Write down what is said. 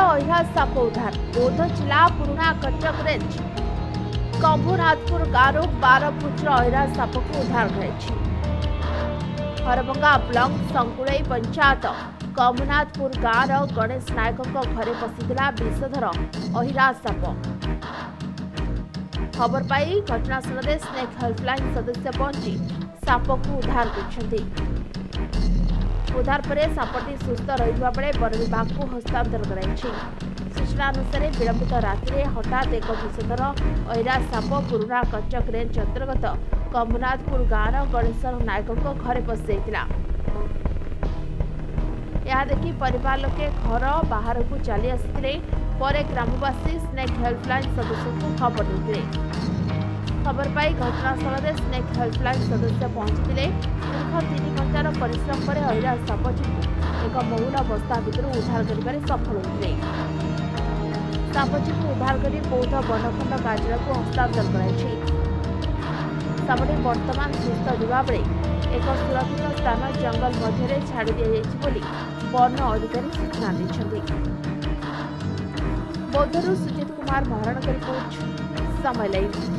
अहिरा shop उद्धार बौद्ध जिला पुराणा कटक रेंज कंभुनाथपुर गाँव 12 फुटर अहिरा साप को उद्धार कर हरभंगा ब्लॉक संकुड़ई पंचायत कंभुनाथपुर गाँव गणेश नायक घरे पशिला विषधर अहिरा साप। खबर पाई घटनास्थल में स्नेक हेल्पलाइन सदस्य पहुंची साप को उद्धार कर उद्धार पर सापटी सुस्थ रहा बेले वन विभाग को हस्तांतर कराई। सूचना अनुसार विलंबित राति हठात एक विषधर अहिरा साप पुराणा कटक रेंज अंतर्गत कंभुनाथपुर गाँव गणेश नायक घरे पशि यह देखि परिवार लोके घर बाहर को चली आसते ग्रामवासी स्नेक हेल्पलाइन सदस्य को खबर देते। खबर पाई घटनास्थल में स्नेक हेल्पलाइन सदस्य पहुंची दीर्घ 3 घंटार परिश्रम पर अहिरा सापटी एक महुला बस्ता भर उद्धार कर सफल होते। सापटी को उद्धार कर बौद्ध वनखंड कार्यालय को हस्तांतर कराई। सापटी वर्तमान सुस्थ रहा बेले एक सुरक्षित स्थान जंगल मध्य छाड़ी दि वन अधिकारी सूचना देते। बौद्धरू सुजित कुमार महाराणा रिपोर्ट समय लाइव।